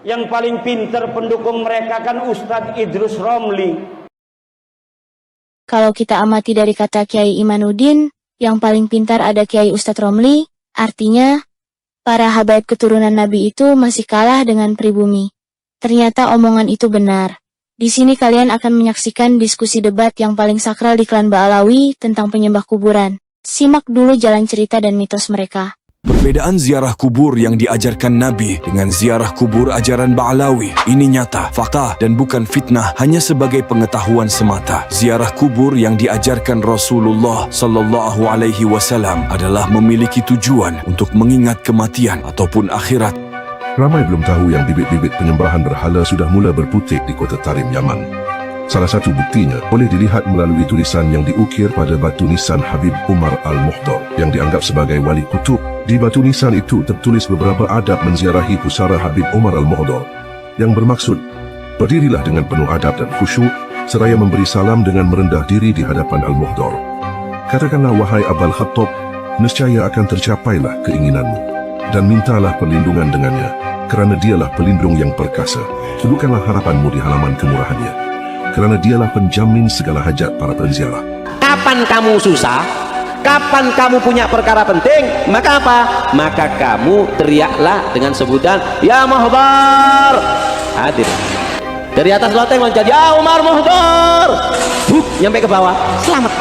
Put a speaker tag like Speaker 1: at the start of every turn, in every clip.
Speaker 1: Yang paling pinter pendukung mereka kan Ustadz Idrus Romli.
Speaker 2: Kalau kita amati dari kata Kiai Imanuddin, yang paling pintar ada Kiai Ustadz Romli, artinya, para habaib keturunan Nabi itu masih kalah dengan pribumi. Ternyata omongan itu benar. Di sini kalian akan menyaksikan diskusi debat yang paling sakral di klan Ba'alawi tentang penyembah kuburan. Simak dulu jalan cerita dan mitos mereka.
Speaker 3: Perbedaan ziarah kubur yang diajarkan Nabi dengan ziarah kubur ajaran Ba'alawi ini nyata, fakta dan bukan fitnah hanya sebagai pengetahuan semata. Ziarah kubur yang diajarkan Rasulullah sallallahu alaihi wasallam adalah memiliki tujuan untuk mengingat kematian ataupun akhirat.
Speaker 4: Ramai belum tahu yang bibit-bibit penyembahan berhala sudah mula berputik di kota Tarim, Yaman. Salah satu buktinya boleh dilihat melalui tulisan yang diukir pada batu nisan Habib Umar Al-Muhdar yang dianggap sebagai wali kutub. Di batu nisan itu tertulis beberapa adab menziarahi pusara Habib Umar Al-Muhdar yang bermaksud, berdirilah dengan penuh adab dan khusyuk seraya memberi salam dengan merendah diri di hadapan Al-Muhdar. Katakanlah, wahai Abul Khattab, nescaya akan tercapailah keinginanmu dan mintalah perlindungan dengannya kerana dialah pelindung yang perkasa. Sebutkanlah harapanmu di halaman kemurahannya kerana dialah penjamin segala hajat para penziarah.
Speaker 5: Kapan kamu susah, kapan kamu punya perkara penting, maka apa? Maka kamu teriaklah dengan sebutan Ya Muhdar. Hadir dari atas loteng loncat, Ya Umar Muhdar. Nyampe ke bawah, selamat.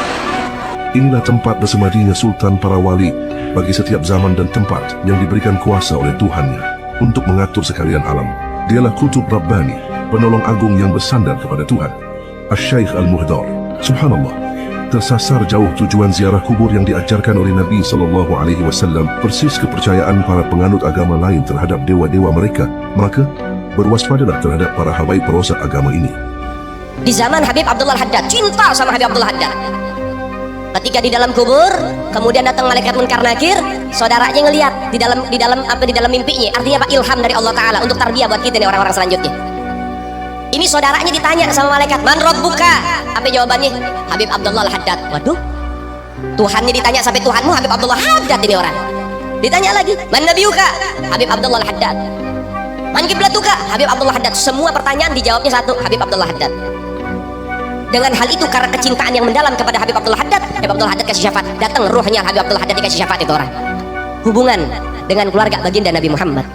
Speaker 4: Inilah tempat bersemadinya Sultan para wali bagi setiap zaman dan tempat yang diberikan kuasa oleh Tuhannya untuk mengatur sekalian alam. Dialah kutub Rabbani, penolong agung yang bersandar kepada Tuhan, Asy-Syaikh Al-Muhdar. Subhanallah, tersasar jauh tujuan ziarah kubur yang diajarkan oleh Nabi SAW, persis kepercayaan para penganut agama lain terhadap dewa-dewa mereka. Maka, berwaspadalah terhadap para habaib perosak agama ini.
Speaker 6: Di zaman Habib Abdullah Al-Haddad, cinta sama Habib Abdullah Al-Haddad. Ketika di dalam kubur, kemudian datang malaikat Munkar Nakir, saudaranya ngelihat di dalam mimpinya. Artinya apa? Ilham dari Allah Taala untuk tarbiyah buat kita nih orang-orang selanjutnya. Ini saudaranya ditanya sama malaikat, Man Rabbuka? Apa jawabannya? Habib Abdullah Al-Haddad. Waduh, Tuhannya ditanya sampai Tuhanmu Habib Abdullah Al-Haddad ini orang. Ditanya lagi, Man Nabiyuka? Habib Abdullah Al-Haddad. Man Kiblatuka? Habib Abdullah Al-Haddad. Semua pertanyaan dijawabnya satu, Habib Abdullah Al-Haddad. Dengan hal itu, karena kecintaan yang mendalam kepada Habib Abdullah Al-Haddad, Habib Abdullah Al-Haddad kasih syafaat. Datang ruhnya Habib Abdullah Al-Haddad dikasih syafaat itu orang. Hubungan dengan keluarga baginda Nabi Muhammad.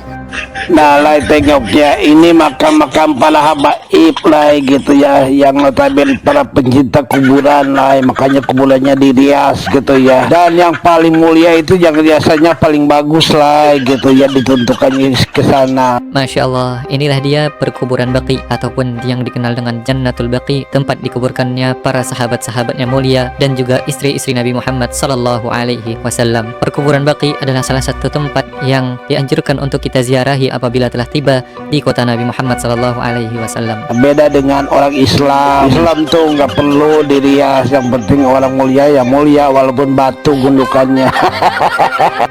Speaker 7: Nah lah tengoknya ini makam-makam para habaib lah gitu ya, yang notabene para pencinta kuburan lah, makanya kuburannya dirias gitu ya. Dan yang paling mulia itu yang biasanya paling bagus lah gitu ya, ditentukannya ke sana.
Speaker 8: Masya Allah, inilah dia perkuburan Baqi ataupun yang dikenal dengan Jannatul Baqi, tempat dikuburkannya para sahabat-sahabatnya mulia dan juga istri-istri Nabi Muhammad sallallahu alaihi wasallam. Perkuburan Baqi adalah salah satu tempat yang dianjurkan untuk kita ziarahi apabila telah tiba di kota Nabi Muhammad sallallahu alaihi wasallam.
Speaker 7: Beda dengan orang Islam. Islam tuh nggak perlu dirias, yang penting orang mulia ya mulia walaupun batu gundukannya.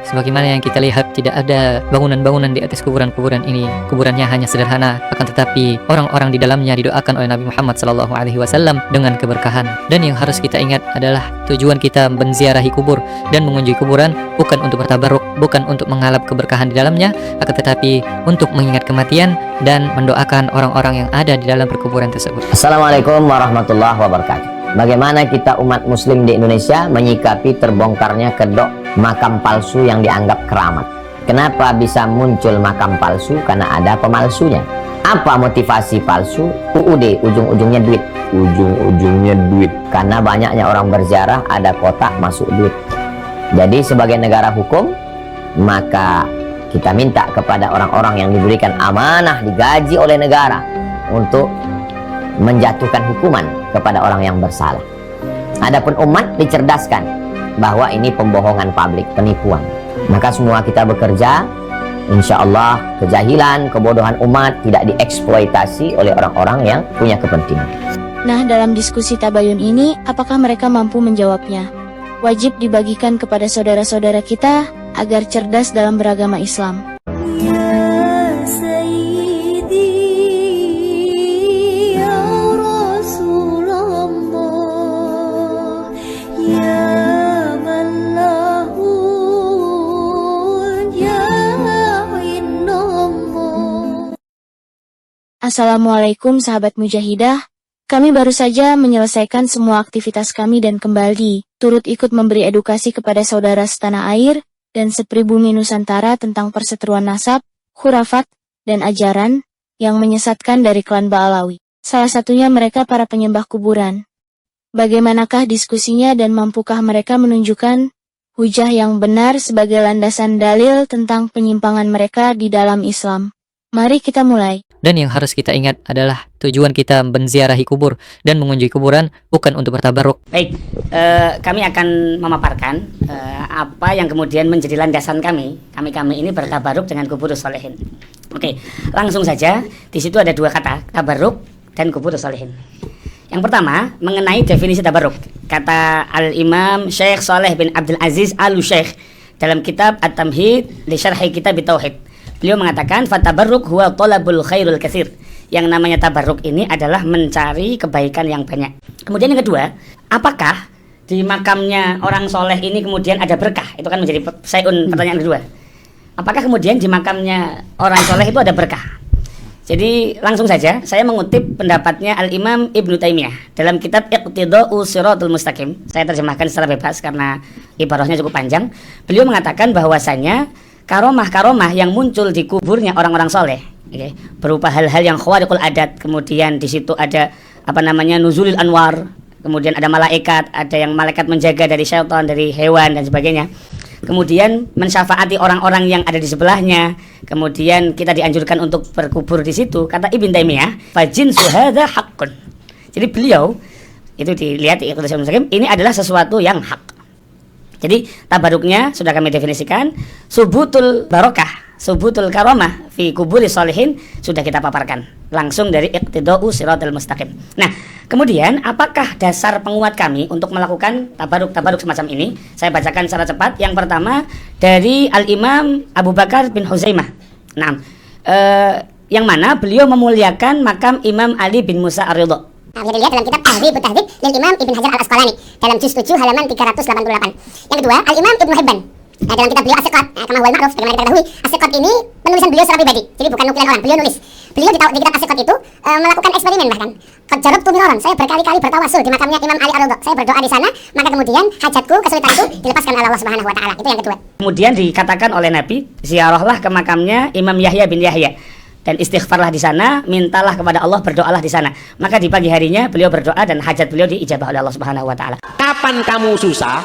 Speaker 8: Sebagaimana yang kita lihat, tidak ada bangunan-bangunan di atas kuburan-kuburan ini. Kuburannya hanya sederhana, akan tetapi orang-orang di dalamnya didoakan oleh Nabi Muhammad sallallahu alaihi wasallam dengan keberkahan. Dan yang harus kita ingat adalah tujuan kita menziarahi kubur dan mengunjungi kuburan bukan untuk bertabaruk, bukan untuk menghalap keberkahan di dalamnya, akan tetapi untuk mengingat kematian dan mendoakan orang-orang yang ada di dalam perkuburan tersebut.
Speaker 6: Assalamualaikum warahmatullahi wabarakatuh. Bagaimana kita umat muslim di Indonesia menyikapi terbongkarnya kedok makam palsu yang dianggap keramat? Kenapa bisa muncul makam palsu? Karena ada pemalsunya. Apa motivasi palsu? UUD, ujung-ujungnya duit. Ujung-ujungnya duit. Karena banyaknya orang berziarah, ada kotak masuk duit. Jadi sebagai negara hukum, maka kita minta kepada orang-orang yang diberikan amanah, digaji oleh negara untuk menjatuhkan hukuman kepada orang yang bersalah. Adapun umat dicerdaskan bahwa ini pembohongan publik, penipuan. Maka semua kita bekerja, insya Allah kejahilan, kebodohan umat tidak dieksploitasi oleh orang-orang yang punya kepentingan.
Speaker 2: Nah, dalam diskusi tabayun ini, apakah mereka mampu menjawabnya? Wajib dibagikan kepada saudara-saudara kita agar cerdas dalam beragama Islam. Assalamualaikum sahabat mujahidah. Kami baru saja menyelesaikan semua aktivitas kami dan kembali turut ikut memberi edukasi kepada saudara setanah air dan sepribumi Nusantara tentang perseteruan nasab, khurafat, dan ajaran yang menyesatkan dari klan Ba'alawi. Salah satunya mereka para penyembah kuburan. Bagaimanakah diskusinya dan mampukah mereka menunjukkan hujah yang benar sebagai landasan dalil tentang penyimpangan mereka di dalam Islam? Mari kita mulai.
Speaker 8: Dan yang harus kita ingat adalah tujuan kita menziarahi kubur dan mengunjungi kuburan bukan untuk bertabaruk.
Speaker 9: Baik, kami akan memaparkan apa yang kemudian menjadi landasan kami ini bertabaruk dengan kubur sholihin. Oke, langsung saja. Di situ ada dua kata, tabaruk dan kubur sholihin. Yang pertama, mengenai definisi tabaruk. Kata Al-Imam Syekh Saleh bin Abdul Aziz Al-Syekh dalam kitab At-Tamhid li Syarhi Kitab Tauhid. Beliau mengatakan fatabarruk huwa talabul khairul katsir. Yang namanya tabarruk ini adalah mencari kebaikan yang banyak. Kemudian yang kedua, apakah di makamnya orang soleh ini kemudian ada berkah? Itu kan menjadi pertanyaan kedua. Apakah kemudian di makamnya orang soleh itu ada berkah? Jadi langsung saja saya mengutip pendapatnya Al-Imam Ibnu Taimiyah dalam kitab Iqtida'us Shiratal Mustaqim. Saya terjemahkan secara bebas karena ibarahnya cukup panjang. Beliau mengatakan bahwasanya karomah-karomah yang muncul di kuburnya orang-orang soleh, okay, berupa hal-hal yang khawariqul adat, kemudian di situ ada nuzulil anwar, kemudian ada malaikat, ada yang malaikat menjaga dari syaitan, dari hewan dan sebagainya. Kemudian mensyafaati orang-orang yang ada di sebelahnya. Kemudian kita dianjurkan untuk berkubur di situ. Kata Ibn Taimiyah, fajinsu hadza haqqun. Jadi beliau itu dilihat di Iqtida'us Mustaqim, ini adalah sesuatu yang hak. Jadi tabaruknya sudah kami definisikan, subutul barokah, subutul karomah fi kuburi sholihin sudah kita paparkan langsung dari Iqtida'us Shiratal Mustaqim. Nah, kemudian apakah dasar penguat kami untuk melakukan tabaruk semacam ini? Saya bacakan secara cepat. Yang pertama dari Al-Imam Abu Bakar bin Huzaimah. Nah, yang mana beliau memuliakan makam Imam Ali bin Musa Ar-Ridha.
Speaker 10: Bisa dilihat dalam kitab Tahdzibut Tahdzib lil Imam Ibn Hajar Al-Asqalani dalam juz 7 halaman 388. Yang kedua, Al-Imam Ibnu Hibban dalam kitab beliau As-Siqat, kama huwal ma'ruf, bagaimana kita ketahui, As-Siqat ini penulisan beliau secara pribadi. Jadi bukan nukilan orang, beliau nulis. Beliau di kitab As-Siqat itu melakukan eksperimen bahkan. Qad jarabtu miraran, saya berkali-kali bertawasul di makamnya Imam Ali Ar-Ridha. Saya berdoa di sana, maka kemudian hajatku, kesulitanku dilepaskan oleh Allah Subhanahu wa taala. Itu yang kedua.
Speaker 9: Kemudian dikatakan oleh Nabi, ziarahlah ke makamnya Imam Yahya bin Yahya. Dan istighfarlah di sana, mintalah kepada Allah, berdoalah di sana. Maka di pagi harinya beliau berdoa dan hajat beliau diijabah oleh Allah Subhanahu wa taala.
Speaker 5: Kapan kamu susah,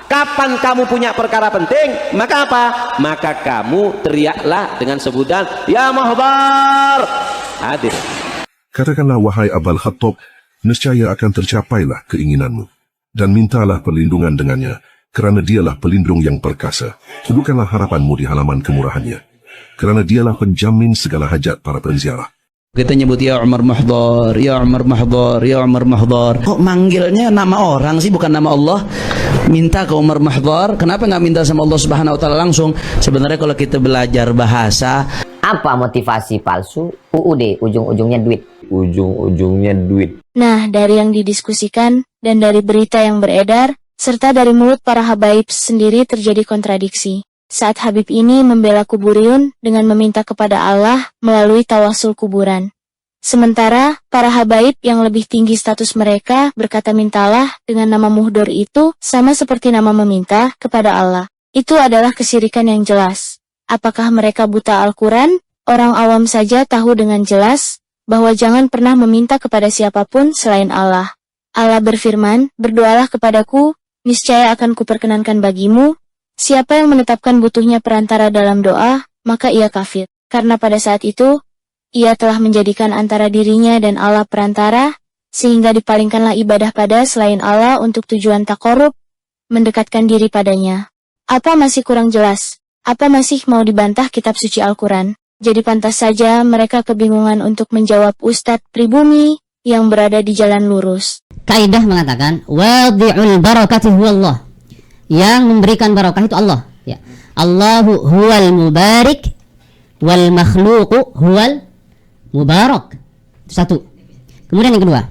Speaker 5: kapan kamu punya perkara penting, maka apa? Maka kamu teriaklah dengan sebutan ya mahbar. Hadir.
Speaker 4: Katakanlah wahai Abul Khattab, nescaya akan tercapailah keinginanmu. Dan mintalah perlindungan dengannya, kerana dialah pelindung yang perkasa. Tuduhkanlah harapanmu di halaman kemurahannya, kerana dialah penjamin segala hajat para penziarah.
Speaker 11: Kita nyebut ya Umar Mahdar, ya Umar Mahdar, ya Umar Mahdar. Kok manggilnya nama orang sih, bukan nama Allah? Minta ke Umar Mahdar, kenapa nggak minta sama Allah Subhanahu wa taala langsung? Sebenarnya kalau kita belajar bahasa,
Speaker 6: Apa motivasi palsu? UUD, ujung-ujungnya duit. Ujung-ujungnya duit.
Speaker 2: Nah, dari yang didiskusikan dan dari berita yang beredar, serta dari mulut para habaib sendiri terjadi kontradiksi. Saat Habib ini membela kuburiyun dengan meminta kepada Allah melalui tawasul kuburan. Sementara, para habaib yang lebih tinggi status mereka berkata mintalah dengan nama muhdor itu sama seperti nama meminta kepada Allah. Itu adalah kesyirikan yang jelas. Apakah mereka buta Al-Quran? Orang awam saja tahu dengan jelas bahwa jangan pernah meminta kepada siapapun selain Allah. Allah berfirman, berdoalah kepadaku, niscaya akan kuperkenankan bagimu. Siapa yang menetapkan butuhnya perantara dalam doa, maka ia kafir. Karena pada saat itu, ia telah menjadikan antara dirinya dan Allah perantara, sehingga dipalingkanlah ibadah pada selain Allah untuk tujuan taqarrub, mendekatkan diri padanya. Apa masih kurang jelas? Apa masih mau dibantah kitab suci Al-Quran? Jadi pantas saja mereka kebingungan untuk menjawab Ustadz pribumi yang berada di jalan lurus.
Speaker 12: Kaidah mengatakan, wadi'ul barakati huwallah. Yang memberikan barakah itu Allah. Ya. Allahu huwal mubarik, wal makhluqu huwal mubarak. Itu satu. Kemudian yang kedua,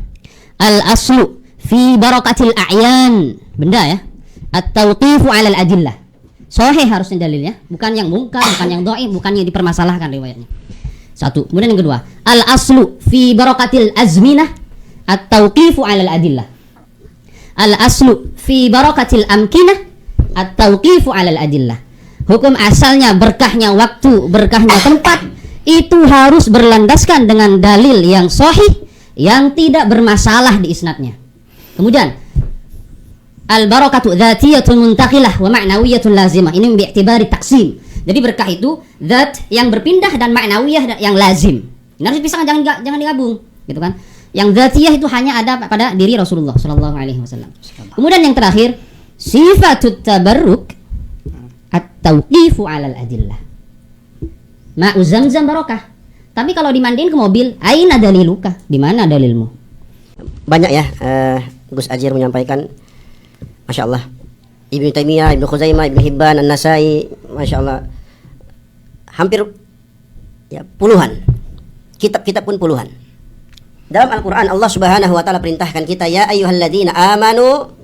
Speaker 12: al-aslu fi barakatil a'yan. Benda ya. At-tawqifu 'alal adillah. Sahih harusnya dalilnya, bukan yang mungkar, bukan yang dhaif, bukan yang dipermasalahkan riwayatnya. Satu. Kemudian yang kedua, al-aslu fi barakatil azminah at-tauqifu 'alal adillah. Al-aslu fi barakatil amkinah at-tauqifu 'alal adillah. Hukum asalnya berkahnya waktu, berkahnya tempat itu harus berlandaskan dengan dalil yang sahih yang tidak bermasalah di isnadnya. Kemudian al-barakatu dzatiyatun muntaqilah wa ma'nawiyatun lazimah. Ini bi'tibari taksim. Jadi berkah itu zat yang berpindah dan ma'nawiyah yang lazim. Ini harus dipisahkan, jangan digabung, gitu kan? Yang dzatiyah itu hanya ada pada diri Rasulullah sallallahu alaihi wasallam. Kemudian yang terakhir, sifatut tabarruk at-tauqifu 'alal adillah. Ma'u Zamzam barakah. Tapi kalau dimandiin ke mobil, aina daliluka? Di mana dalilmu?
Speaker 13: Banyak ya Gus Ajir menyampaikan, Masya Allah, Ibnu Taimiyah, Ibnu Khuzaimah, Ibnu Hibban, An-Nasai, Masya Allah, hampir ya puluhan. Kitab-kitab pun puluhan. Dalam Al-Quran Allah Subhanahu wa Ta'ala perintahkan kita, ya ayyuhalladzina amanu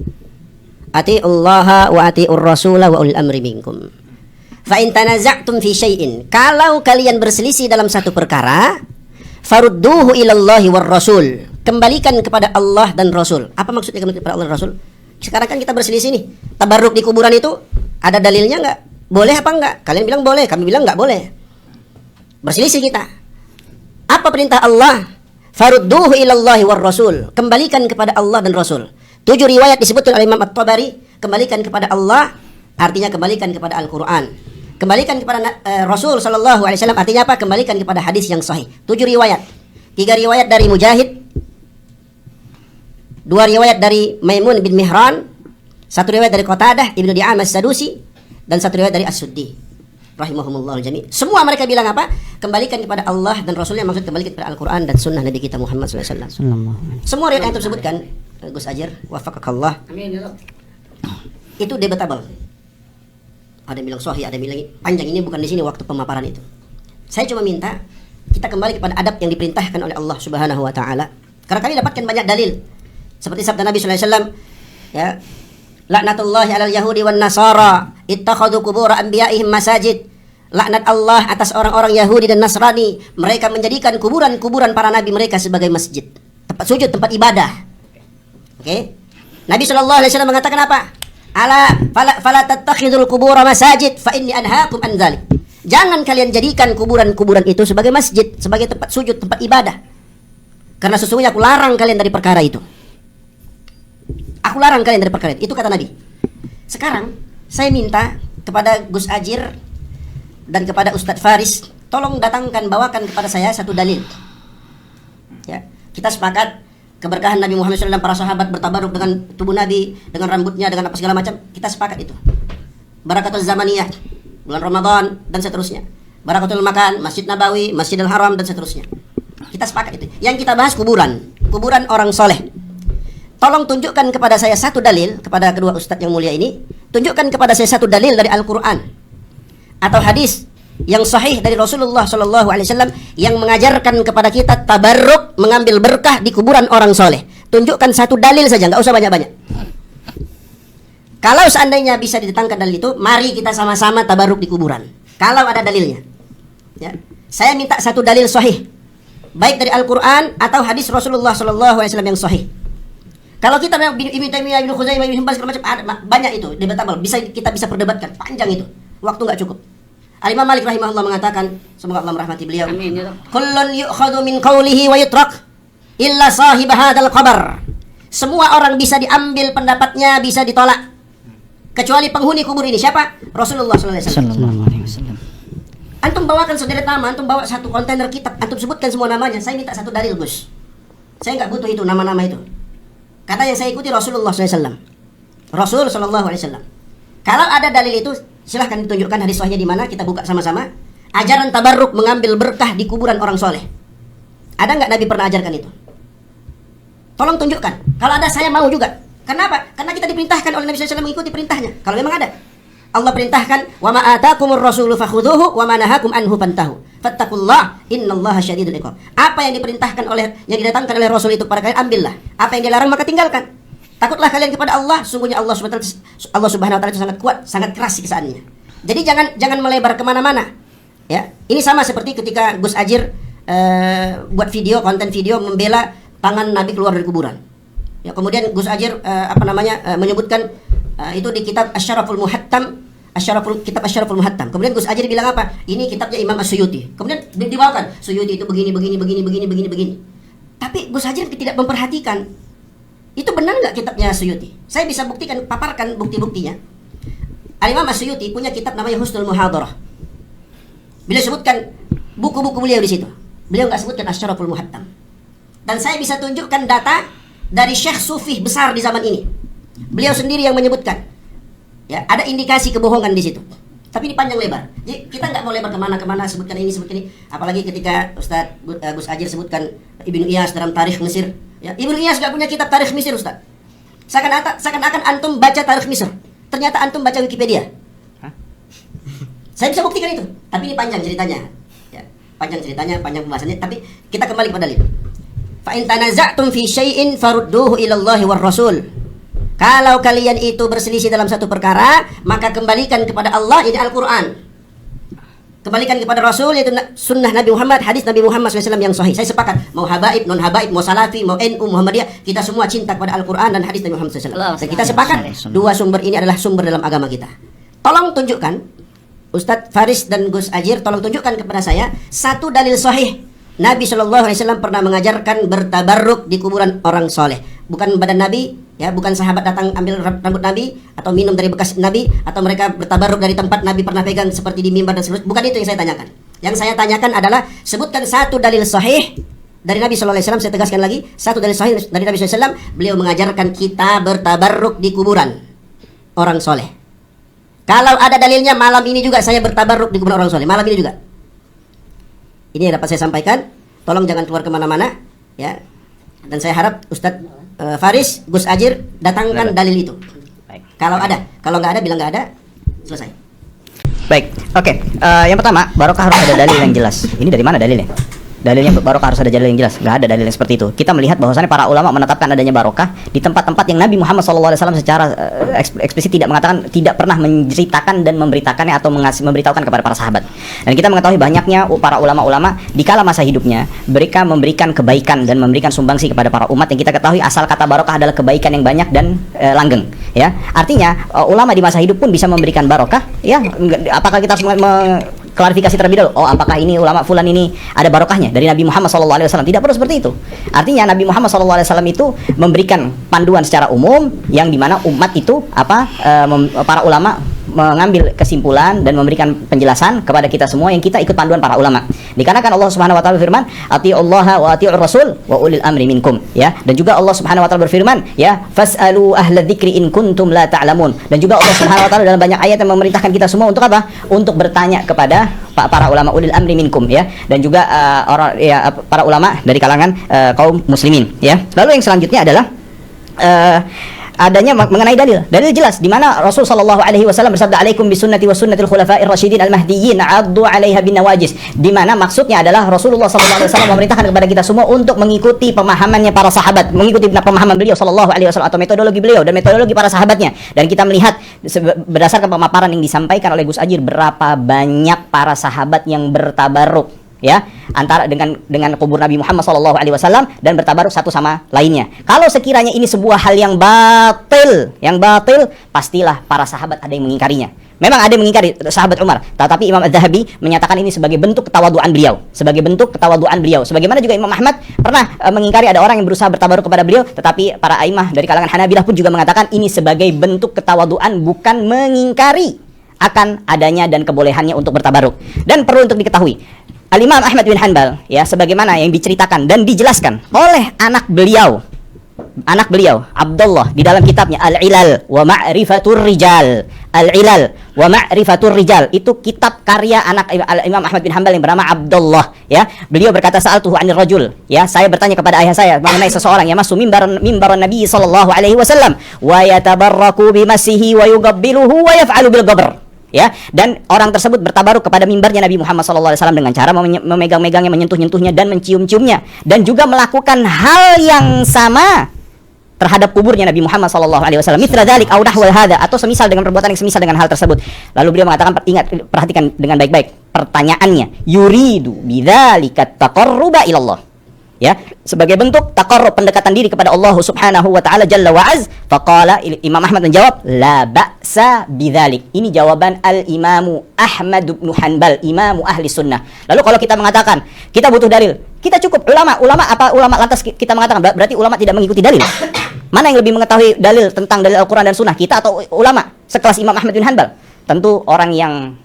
Speaker 13: ati'ullaha wa ati'ur rasula wa ulil amri minkum. Fa in tanaza'tum fi syai'in, kalau kalian berselisih dalam satu perkara, farudduhu ilallahi war rasul, kembalikan kepada Allah dan Rasul. Apa maksudnya kembali kepada Allah dan Rasul? Sekarang kan kita berselisih nih, tabarruk di kuburan itu ada dalilnya nggak? Boleh apa enggak? Kalian bilang boleh, kami bilang nggak boleh. Berselisih kita. Apa perintah Allah? Farudduhu ilallahi war rasul, kembalikan kepada Allah dan Rasul. 7 riwayat disebutkan oleh Imam At-Tabari, kembalikan kepada Allah artinya kembalikan kepada Al-Quran. Kembalikan kepada Rasul sallallahu alaihi wasallam artinya apa? Kembalikan kepada hadis yang sahih. 7 riwayat. 3 riwayat dari Mujahid, 2 riwayat dari Maimun bin Mihran, 1 riwayat dari Qatadah Ibnu Di'amah As-Sadusi, dan 1 riwayat dari As-Suddi rahimahumullah jami'. Semua mereka bilang apa? Kembalikan kepada Allah dan Rasulnya, maksud kembalikan kepada Al-Quran dan sunnah Nabi kita Muhammad sallallahu alaihi wasallam. Semua riwayat yang tersebutkan, Gus Ajir, wafaqakallah, itu debatable. Ada yang bilang sahih, ada yang bilang panjang. Ini bukan di sini waktu pemaparan itu. Saya cuma minta kita kembali kepada adab yang diperintahkan oleh Allah Subhanahu wa Ta'ala. Karena kami dapatkan banyak dalil. Seperti sabda Nabi sallallahu alaihi wasallam, ya, laknatullahi 'alal yahudi wan nasara ittakhadhu qubur anbiya'ihim masajid. Laknat Allah atas orang-orang Yahudi dan Nasrani, mereka menjadikan kuburan-kuburan para nabi mereka sebagai masjid, tempat sujud, tempat ibadah. Oke? Nabi sallallahu alaihi wasallam mengatakan apa? Ala fala tattakhidul qubur masajid fa inni anhaakum an dzalik. Jangan kalian jadikan kuburan-kuburan itu sebagai masjid, sebagai tempat sujud, tempat ibadah. Karena sesungguhnya aku larang kalian dari perkara itu. Aku larang kalian dari perkara itu. Itu kata Nabi. Sekarang saya minta kepada Gus Ajir dan kepada Ustadz Faris, tolong datangkan, bawakan kepada saya satu dalil. Ya, kita sepakat keberkahan Nabi Muhammad SAW, para sahabat bertabaruk dengan tubuh Nabi, dengan rambutnya, dengan apa segala macam. Kita sepakat itu. Barakatul zamaniyah, bulan Ramadan, dan seterusnya. Barakatul makan, Masjid Nabawi, Masjidil Haram, dan seterusnya. Kita sepakat itu. Yang kita bahas kuburan, kuburan orang soleh. Tolong tunjukkan kepada saya satu dalil, kepada kedua ustadz yang mulia ini, tunjukkan kepada saya satu dalil dari Al-Quran atau hadis yang sahih dari Rasulullah SAW yang mengajarkan kepada kita tabarruk, mengambil berkah di kuburan orang soleh. Tunjukkan satu dalil saja, nggak usah banyak-banyak. Kalau seandainya bisa didatangkan dalil itu, mari kita sama-sama tabarruk di kuburan. Kalau ada dalilnya, ya. Saya minta satu dalil sahih, baik dari Al-Quran atau hadis Rasulullah SAW yang sahih. Kalau kita Ibnu Taimiyah, Ibnu Khuzaimah, Ibnu Hibban segala macam, banyak itu debatable, kita bisa perdebatkan panjang itu, waktu nggak cukup. Al-Imam Malik rahimahullah mengatakan, semoga Allah merahmati beliau, kullun yu'khadhu min qawlihi wa yutrak illa sahib hadzal qabr. Semua orang bisa diambil pendapatnya, bisa ditolak, kecuali penghuni kubur ini. Siapa? Rasulullah sallallahu alaihi wasallam. Antum bawakan sederet nama, antum bawa satu kontainer kitab, antum sebutkan semua namanya. Saya minta satu dalil, Gus. Saya nggak butuh itu nama-nama itu. Karena yang saya ikuti Rasulullah SAW. Rasul Sallallahu Alaihi Wasallam. Kalau ada dalil itu, silahkan ditunjukkan hadis sahihnya di mana, kita buka sama-sama. Ajaran tabarruk, mengambil berkah di kuburan orang soleh. Ada nggak Nabi pernah ajarkan itu? Tolong tunjukkan. Kalau ada, saya mau juga. Kenapa? Karena kita diperintahkan oleh Nabi SAW mengikuti perintahnya. Kalau memang ada, Allah perintahkan, wa ma atakumur rasulu fakhudhuhu wa ma nahakum anhu fantahu. Fattaqullah innallaha syadidul iqab. Apa yang diperintahkan yang didatangkan oleh Rasul itu kepada kalian, ambillah. Apa yang dilarang maka tinggalkan. Takutlah kalian kepada Allah, sungguhnya Allah Subhanahu wa taala itu sangat kuat, sangat keras siksaannya. Jadi jangan melebar kemana-mana. Ya, ini sama seperti ketika Gus Ajir buat video, konten video membela tangan Nabi keluar dari kuburan. Ya, kemudian Gus Ajir menyebutkan itu di kitab Asy-Syaraful Muhattam, kitab Asy-Syaraful Muhattam. Kemudian Gus Ajir bilang apa? Ini kitabnya Imam As-Suyuti. Kemudian dibawakan Suyuti itu begini. Tapi Gus Ajir tidak memperhatikan itu benar nggak kitabnya Suyuti. Saya bisa buktikan, paparkan bukti-buktinya. Al-Imam As-Suyuti punya kitab namanya Husnul Muhadarah. Beliau sebutkan buku-buku beliau di situ. Beliau nggak sebutkan Asy-Syaraful Muhattam. Dan saya bisa tunjukkan data dari Syekh Sufi besar di zaman ini. Beliau sendiri yang menyebutkan. Ya, ada indikasi kebohongan di situ. Tapi ini panjang lebar. Jadi kita nggak mau lebar kemana-kemana, sebutkan ini. Apalagi ketika Ustadz Gus Ajir sebutkan Ibnu Iyas dalam Tarikh Mesir. Ya, Ibnu Iyas nggak punya kitab Tarikh Mesir, Ustadz. Seakan-akan antum baca Tarikh Mesir. Ternyata antum baca Wikipedia. Saya bisa buktikan itu. Tapi ini panjang ceritanya. Ya, panjang pembahasannya. Tapi kita kembali kepada dalil. Fa in tanaza'tum fi syai'in farudduhu ila Allah war Rasul. Kalau kalian itu berselisih dalam satu perkara, maka kembalikan kepada Allah, ini Al-Qur'an. Kembalikan kepada Rasul, yaitu sunnah Nabi Muhammad, hadis Nabi Muhammad SAW yang sahih. Saya sepakat, mau habaib, non habaib, mau salafi, mau NU, Muhammadiyah, kita semua cinta kepada Al-Quran dan hadis Nabi Muhammad SAW. Dan kita sepakat, dua sumber ini adalah sumber dalam agama kita. Tolong tunjukkan, Ustadz Faris dan Gus Ajir, tolong tunjukkan kepada saya satu dalil sahih. Nabi SAW pernah mengajarkan bertabarruk di kuburan orang soleh. Bukan badan Nabi, ya, bukan sahabat datang ambil rambut Nabi atau minum dari bekas Nabi, atau mereka bertabarruk dari tempat Nabi pernah pegang seperti di mimbar dan seterusnya. Bukan itu yang saya tanyakan. Yang saya tanyakan adalah sebutkan satu dalil sahih dari Nabi SAW. Saya tegaskan lagi, satu dalil sahih dari Nabi SAW. Beliau mengajarkan kita bertabarruk di kuburan orang soleh. Kalau ada dalilnya, malam ini juga saya bertabarruk di kuburan orang soleh. Malam ini juga. Ini yang dapat saya sampaikan. Tolong jangan keluar kemana-mana, ya. Dan saya harap Ustadz Faris, Gus Ajir datangkan dalil itu. Baik. Kalau ada, kalau nggak ada bilang nggak ada, selesai.
Speaker 14: Baik, oke. Yang pertama, barokah harus ada dalil yang jelas. Ini dari mana dalilnya? Dalilnya barokah harus ada dalil yang jelas. Nggak ada dalil yang seperti itu. Kita melihat bahwasannya para ulama menetapkan adanya barokah di tempat-tempat yang Nabi Muhammad SAW secara eksplisit tidak mengatakan, tidak pernah menceritakan dan memberitakannya atau memberitahukan kepada para sahabat. Dan kita mengetahui banyaknya para ulama-ulama di kala masa hidupnya mereka memberikan kebaikan dan memberikan sumbangsi kepada para umat, yang kita ketahui asal kata barokah adalah kebaikan yang banyak dan langgeng. Ya, artinya ulama di masa hidup pun bisa memberikan barokah. Ya, apakah kita harus klarifikasi terlebih dahulu? Oh, apakah ini ulama fulan ini ada barokahnya dari Nabi Muhammad SAW? Tidak perlu seperti itu. Artinya Nabi Muhammad SAW itu memberikan panduan secara umum yang dimana umat itu para ulama mengambil kesimpulan dan memberikan penjelasan kepada kita semua yang kita ikut panduan para ulama. Dikarenakan Allah Subhanahu wa taala berfirman, "Atiullaha wa atiur rasul wa ulil amri minkum." Ya, dan juga Allah Subhanahu wa taala berfirman, ya, "Fas'alu ahla dzikri in kuntum la ta'lamun." Dan juga Allah Subhanahu wa taala dalam banyak ayat yang memerintahkan kita semua untuk apa? Untuk bertanya kepada para ulama ulil amri minkum, ya. Dan juga para ulama dari kalangan kaum muslimin, ya. Lalu yang selanjutnya adalah adanya mengenai dalil jelas di mana Rasul sallallahu alaihi wasallam bersabda, "Alaikum bisunnati wa sunnatil khulafa'ir rasyidin al-mahdiyyin 'addu 'alaiha bin nawajis." Di mana maksudnya adalah Rasulullah sallallahu alaihi wasallam memerintahkan kepada kita semua untuk mengikuti pemahamannya para sahabat, mengikuti pemahaman beliau sallallahu alaihi wasallam atau metodologi beliau dan metodologi para sahabatnya. Dan kita melihat berdasarkan pemaparan yang disampaikan oleh Gus Ajir, berapa banyak para sahabat yang bertabarruk, ya, antara dengan kubur Nabi Muhammad SAW dan bertabaruk satu sama lainnya. Kalau sekiranya ini sebuah hal yang batil, pastilah para sahabat ada yang mengingkarinya. Memang ada yang mengingkari sahabat Umar, tetapi Imam Az-Zahabi menyatakan ini sebagai bentuk ketawaduan beliau, Sebagaimana juga Imam Ahmad pernah mengingkari ada orang yang berusaha bertabaruk kepada beliau, tetapi para aimah dari kalangan Hanabilah pun juga mengatakan ini sebagai bentuk ketawaduan, bukan mengingkari akan adanya dan kebolehannya untuk bertabaruk. Dan perlu untuk diketahui, Al-Imam Ahmad bin Hanbal, ya, sebagaimana yang diceritakan dan dijelaskan oleh anak beliau Abdullah di dalam kitabnya Al-Ilal wa Ma'rifatur Rijal. Al-Ilal wa Ma'rifatur Rijal itu kitab karya anak Imam Ahmad bin Hanbal yang bernama Abdullah, ya. Beliau berkata, "Sa'altuhu 'anil rajul," ya, saya bertanya kepada ayah saya mengenai seseorang yang masuk mimbaran Nabi sallallahu alaihi wasallam wa yatabarraku bimasihi wa yugabbiluhu wa yaf'alu bil ghabr. Ya, dan orang tersebut bertabaruk kepada mimbarnya Nabi Muhammad SAW dengan cara memegang-megangnya, menyentuh-nyentuhnya dan mencium-ciumnya, dan juga melakukan hal yang sama terhadap kuburnya Nabi Muhammad SAW. Mithla dzalik au nahwa hadza, atau semisal dengan perbuatan yang semisal dengan hal tersebut. Lalu beliau mengatakan, ingat, perhatikan dengan baik-baik pertanyaannya. Yuridu bidzalika taqarruba ilallah. Ya, sebagai bentuk taqarrub, pendekatan diri kepada Allah Subhanahu wa taala Jalla wa Az. Faqala, Imam Ahmad menjawab, la ba'sa bidzalik. Ini jawaban Al-Imamu Ahmad bin Hanbal, imamu ahli sunnah. Lalu kalau kita mengatakan kita butuh dalil, kita cukup ulama lantas kita mengatakan berarti ulama tidak mengikuti dalil. Mana yang lebih mengetahui dalil tentang dalil Al-Qur'an dan sunnah, kita atau ulama sekelas Imam Ahmad bin Hanbal? Tentu orang yang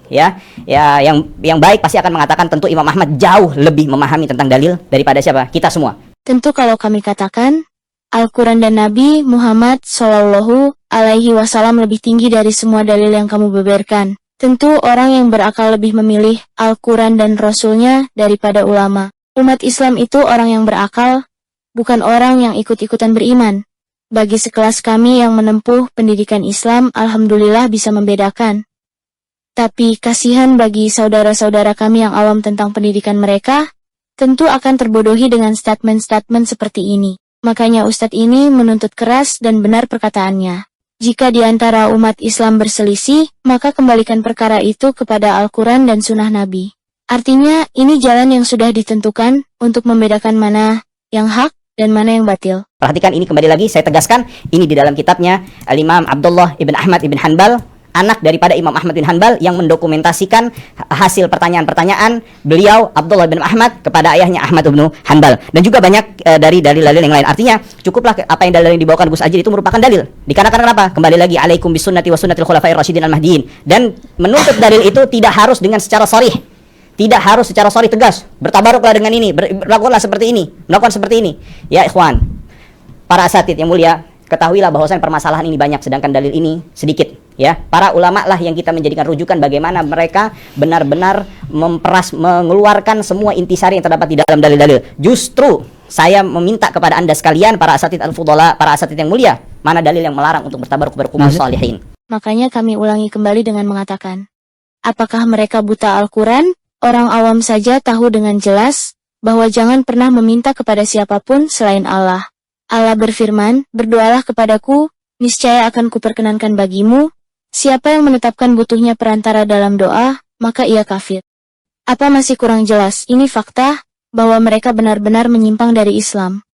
Speaker 14: yang baik pasti akan mengatakan tentu Imam Ahmad jauh lebih memahami tentang dalil daripada siapa? Kita semua.
Speaker 2: Tentu kalau kami katakan Al-Quran dan Nabi Muhammad Shallallahu Alaihi Wasallam lebih tinggi dari semua dalil yang kamu beberkan. Tentu orang yang berakal lebih memilih Al-Quran dan Rasulnya daripada ulama. Umat Islam itu orang yang berakal, bukan orang yang ikut-ikutan beriman. Bagi sekelas kami yang menempuh pendidikan Islam, alhamdulillah bisa membedakan. Tapi kasihan bagi saudara-saudara kami yang awam tentang pendidikan mereka, tentu akan terbodohi dengan statement-statement seperti ini. Makanya Ustadz ini menuntut keras dan benar perkataannya. Jika di antara umat Islam berselisih, maka kembalikan perkara itu kepada Al-Quran dan Sunnah Nabi. Artinya, ini jalan yang sudah ditentukan untuk membedakan mana yang hak dan mana yang batil.
Speaker 14: Perhatikan ini kembali lagi, saya tegaskan, ini di dalam kitabnya Al-Imam Abdullah ibn Ahmad ibn Hanbal, anak daripada Imam Ahmad bin Hanbal, yang mendokumentasikan hasil pertanyaan-pertanyaan beliau Abdullah bin Ahmad kepada ayahnya Ahmad bin Hanbal, dan juga banyak dari dalil-dalil yang lain. Artinya cukuplah apa yang dalil yang dibawakan Gus Ajil itu merupakan dalil. Dikarenakan kenapa? Kembali lagi, alaikum bisunnati wa sunnatil khulafair rasyidin al-mahdiin. Dan menuntut dalil itu tidak harus dengan secara sharih, tidak harus secara sharih tegas, bertabaruklah dengan ini, berlakukanlah seperti ini, melakukan seperti ini. Ya ikhwan, para asatid yang mulia, ketahuilah bahwasanya permasalahan ini banyak sedangkan dalil ini sedikit. Ya, para ulama lah yang kita menjadikan rujukan bagaimana mereka benar-benar mengeluarkan semua intisari yang terdapat di dalam dalil-dalil. Justru saya meminta kepada Anda sekalian, para asatid al-fudhala, para asatid yang mulia, mana dalil yang melarang untuk bertabaruk berkubur salihin.
Speaker 2: Makanya kami ulangi kembali dengan mengatakan, apakah mereka buta Al-Quran? Orang awam saja tahu dengan jelas bahwa jangan pernah meminta kepada siapapun selain Allah. Allah berfirman, berdoalah kepadaku, niscaya akan kuperkenankan bagimu. Siapa yang menetapkan butuhnya perantara dalam doa, maka ia kafir. Apa masih kurang jelas? Ini fakta, bahwa mereka benar-benar menyimpang dari Islam.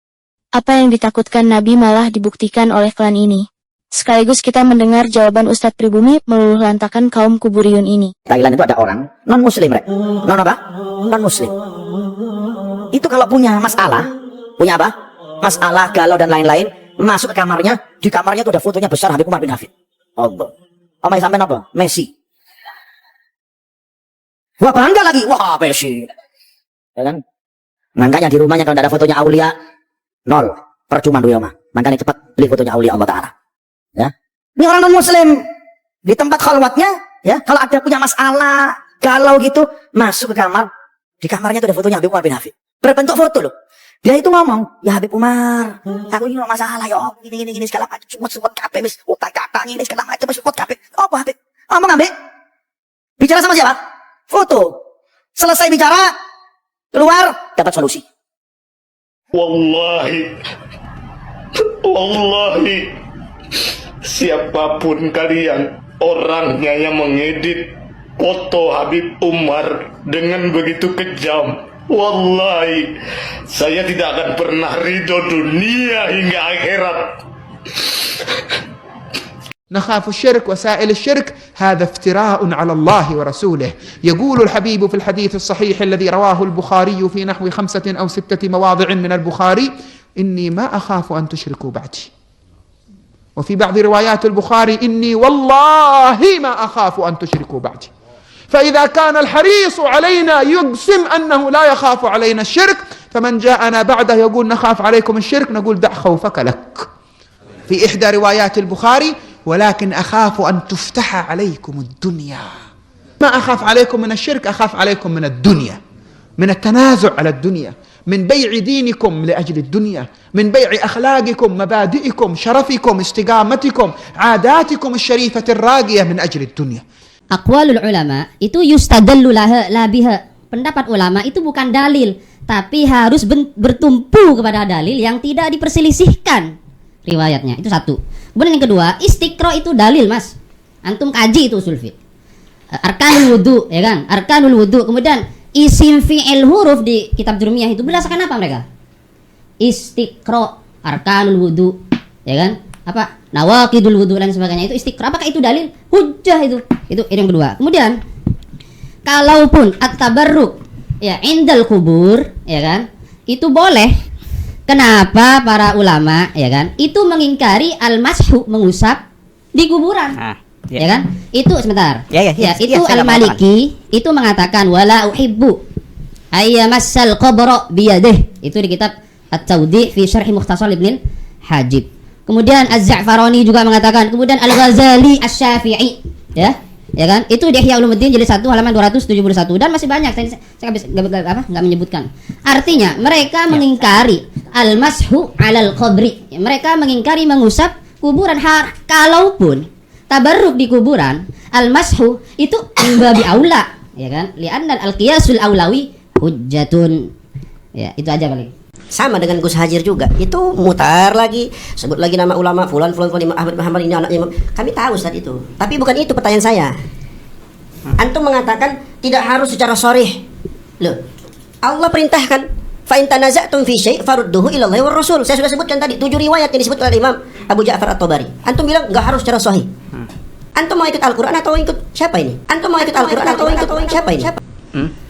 Speaker 2: Apa yang ditakutkan Nabi malah dibuktikan oleh klan ini. Sekaligus kita mendengar jawaban Ustadz Pribumi meluluh lantakan kaum kuburiyun ini.
Speaker 15: Thailand itu ada orang non-muslim, non apa? Non-muslim. Itu kalau punya masalah, punya apa? Masalah, galau dan lain-lain, masuk ke kamarnya, di kamarnya itu ada fotonya besar Habib Umar bin Hafid. Allah. Omai sampai apa? Messi. Wah bangga lagi, wah Messi. Ya kan? Makanya di rumahnya kalau tidak ada fotonya aulia, nol. Percuma dulu ya mah. Makanya cepat beli fotonya aulia Allah Ta'ala. Ya. Ini orang non-muslim. Di tempat khalwatnya, ya, kalau ada punya masalah, galau gitu, masuk ke kamar. Di kamarnya itu ada fotonya Habib Umar bin Hafid. Berbentuk foto loh. Dia itu ngomong, ya Habib Umar, aku ini masalah ya, gini segala macam, semut kape, mis, utang kakak ini segala macam, semut kape. Oh, apa Habib? Ngomong Habib? Bicara sama siapa? Foto. Selesai bicara, keluar, dapat solusi.
Speaker 16: Wallahi, siapapun kalian, orangnya yang mengedit foto Habib Umar dengan begitu kejam, wallahi, saya tidak akan pernah ridho dunia hingga akhirat.
Speaker 17: نخاف الشرك وسائل الشرك هذا افتراء على الله ورسوله. يقول الحبيب في الحديث الصحيح الذي رواه البخاري في نحو 5 أو 6 مواضع من البخاري: إني ما أخاف أن تشركوا بعدي. وفي بعض روايات البخاري: إني والله ما أخاف أن تشركوا بعدي. فإذا كان الحريص علينا يقسم أنه لا يخاف علينا الشرك، فمن جاءنا بعده يقول نخاف عليكم الشرك، نقول دع خوفك لك. في إحدى روايات البخاري: ولكن أخاف أن تفتح عليكم الدنيا. ما أخاف عليكم من الشرك، أخاف عليكم من الدنيا، من التنازع على الدنيا، من بيع دينكم لأجل الدنيا، من بيع أخلاقكم، مبادئكم، شرفكم، استقامتكم، عاداتكم الشريفة الراقية من أجل الدنيا.
Speaker 12: Aqwalul ulama itu yustadallu la biha. Pendapat ulama itu bukan dalil, tapi harus bertumpu kepada dalil yang tidak diperselisihkan. riwayatnya. Itu satu. Kemudian yang kedua, istiqra itu dalil, Mas. Antum kaji itu usul fiqh. Arkanul wudu, ya kan? Arkanul wudu. Kemudian isim fi'il huruf di kitab Jurmiyah itu berdasarkan apa mereka? Istiqra, arkanul wudu, ya kan? Apa? Nawaqidul wudu dan sebagainya itu istiqra. Apakah itu dalil? Hujjah itu. Itu yang kedua. Kemudian kalaupun at-tabarruk ya indal kubur, ya kan? Itu boleh. Kenapa para ulama, ya kan? Itu mengingkari al-mashu, mengusap di kuburan. Ya kan? Itu sebentar. Ya, itu Al-Maliki itu mengatakan wala uhibbu ayyamassal qabra biyadih. Itu di kitab At-Tawdi' fi Syarh Mukhtasar Ibn Hajib. Kemudian Az-Za'farani juga mengatakan, kemudian Al-Ghazali Asy-Syafi'i, ya kan? Itu di Ihya Ulumuddin jilid 1 halaman 271 dan masih banyak. Saya enggak menyebutkan. Artinya mereka mengingkari al-mashu 'alal qabri. Mereka mengingkari mengusap kuburan. Kalaupun tabarruk di kuburan, al-mashu itu imbabi aula, ya kan? Li'anna al-qiyasul aulawi hujjatun. Ya, itu aja paling.
Speaker 13: Sama dengan Gus Hajir juga, itu mutar lagi, sebut lagi nama ulama fulan Imam Ahmad bin Hanbal ini anaknya Imam. Kami tahu Ustaz itu, tapi bukan itu pertanyaan saya. Antum mengatakan tidak harus secara sharih. Loh, Allah perintahkan fa in tanaza'tum fi syai' farudduhu ila Allah war Rasul. Saya sudah sebutkan tadi 7 riwayat yang disebut oleh Imam Abu Ja'far At-Tabari. Antum bilang enggak harus secara sahih. Antum mau ikut Al-Qur'an atau ikut siapa ini? Antum mau ikut Al-Qur'an atau ikut siapa ini?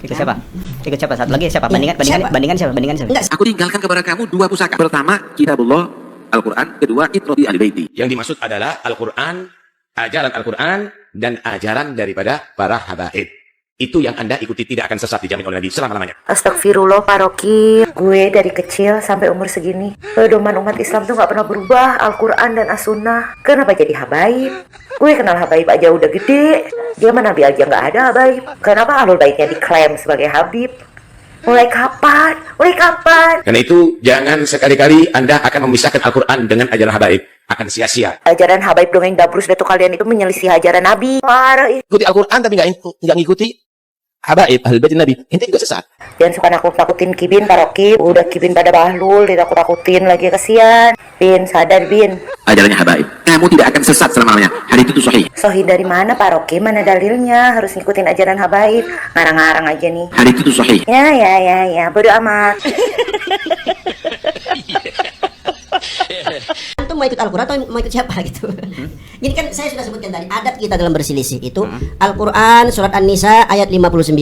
Speaker 14: Ikut siapa? Ikut siapa? Satu lagi siapa? Bandingkan siapa?
Speaker 5: Aku tinggalkan kepada kamu 2 pusaka. Pertama, kitabullah, Al-Quran. Kedua, itrati ahli baiti.
Speaker 18: Yang dimaksud adalah Al-Quran, ajaran Al-Quran, dan ajaran daripada para habaib. Itu yang Anda ikuti, tidak akan sesat, dijamin oleh Nabi selama-lamanya.
Speaker 19: Astagfirullah Pak Roki, gue dari kecil sampai umur segini pedoman umat Islam tuh gak pernah berubah, Al-Quran dan As-Sunnah. Kenapa jadi habaib? Gue kenal habaib aja udah gede, zaman Nabi aja gak ada habaib. Kenapa ahlul baitnya diklaim sebagai habib? Mulai kapan?
Speaker 18: Karena itu jangan sekali-kali Anda akan memisahkan Al-Quran dengan ajaran habaib, akan sia-sia.
Speaker 19: Ajaran habaib dongeng dabrus datu kalian itu menyelisih ajaran Nabi. Parah.
Speaker 18: Ikuti Al-Quran tapi nggak ngikuti habaib ahli bait Nabi, ente juga sesat.
Speaker 19: Jangan suka nakut-nakutin Kibin, Pak Roki. Udah Kibin pada bahlul, ditakut-takutin lagi, kesian. Bin, sadar Bin.
Speaker 18: Ajarannya habaib, kamu tidak akan sesat selama-lamanya. Hadits itu sahih.
Speaker 19: Sahih dari mana Pak Roki? Mana dalilnya? Harus ngikutin ajaran habaib. Ngarang-ngarang aja nih.
Speaker 18: Hadits itu sahih.
Speaker 19: Ya, bodo amat.
Speaker 13: Antum mau ikut Al-Quran atau mau ikut siapa gitu. Jadi kan saya sudah sebutkan tadi adab kita dalam berselisih itu Al-Quran surat An-Nisa ayat 59.